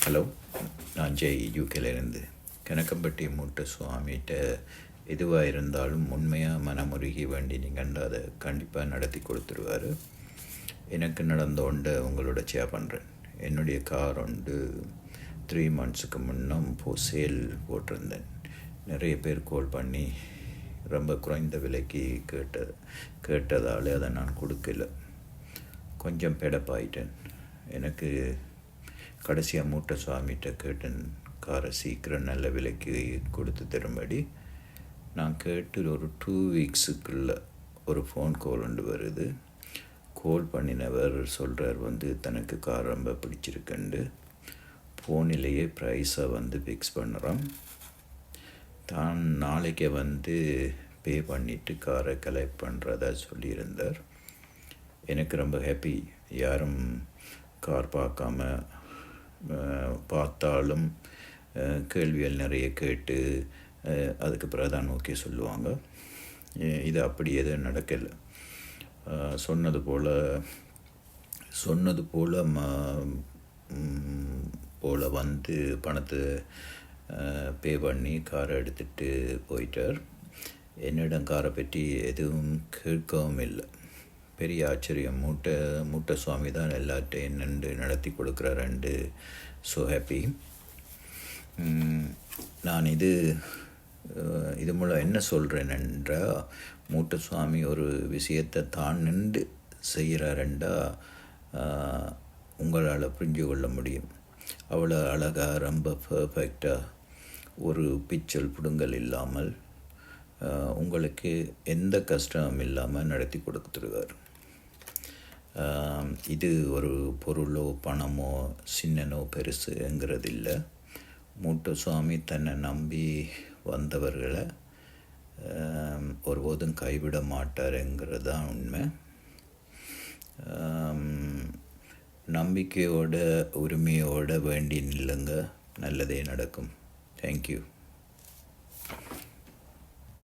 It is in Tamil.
ஹலோ, நான் ஜெய் யூகேலேருந்து. கணக்கம்பட்டி மூட்டை சுவாமிகிட்ட எதுவாக இருந்தாலும் உண்மையாக மனமுருகி வேண்டினீங்கன்னு அதை கண்டிப்பாக நடத்தி கொடுத்துருவார். எனக்கு நடந்த ஒன்றை உங்களோட ஷேர் பண்ணுறேன். என்னுடைய கார் 3 months முன்னம் சேல் போட்டிருந்தேன். நிறைய பேர் கால் பண்ணி ரொம்ப குறைந்த விலைக்கு கேட்டதால் அதை நான் கொடுக்கல. கொஞ்சம் பெடப்பாயிட்டேன். எனக்கு கடைசியாக மூட்டை சுவாமிகிட்ட கேட்டேன், காரை சீக்கிரம் நல்ல விலைக்கு கொடுத்து தரும்படி. நான் கேட்டு ஒரு 2 weeksக்குள்ளே ஒரு ஃபோன் கால் வருது. கால் பண்ணினவர் சொல்கிறார் தனக்கு கார் ரொம்ப பிடிச்சிருக்குண்டு ஃபோனிலேயே ப்ரைஸை ஃபிக்ஸ் பண்ணுறோம். தான் நாளைக்கு பே பண்ணிவிட்டு காரை கலெக்ட் பண்ணுறதா சொல்லியிருந்தார். எனக்கு ரொம்ப ஹாப்பி. யாரும் கார் பார்த்தாலும் கேள்விகள் நிறைய கேட்டு அதுக்கு பிரதான் ஓகே சொல்லுவாங்க. இது அப்படி எதுவும் நடக்கலை. சொன்னது போல் பணத்தை பே பண்ணி காரை எடுத்துகிட்டு போயிட்டார். என்னிடம் காரை பற்றி எதுவும் கேட்கவும் இல்லை. பெரிய ஆச்சரியம். மூட்டை சுவாமி தான் எல்லாத்தையும் நின்று நடத்தி கொடுக்குறாரு. So happy. நான் இது மூலம் என்ன சொல்கிறேன் என்றால், மூட்டை சுவாமி ஒரு விஷயத்தை தான் நின்று செய்கிறாருண்டா உங்களால் புரிஞ்சு கொள்ள முடியும். அவ்வளோ அழகாக ரொம்ப பர்ஃபெக்டாக ஒரு பிச்சல் புடுங்கல் இல்லாமல் உங்களுக்கு எந்த கஷ்டமும் இல்லாமல் நடத்தி கொடுத்துருவார். இது ஒரு பொருளோ பணமோ சின்னனோ பெருசுங்கிறது இல்லை. மூட்டை சுவாமி தன்னை நம்பி வந்தவர்களை ஒருபோதும் கைவிட மாட்டாருங்கிறது தான் உண்மை. நம்பிக்கையோட உரிமையோட வேண்டி நில்லுங்க, நல்லதே நடக்கும். தேங்க்யூ.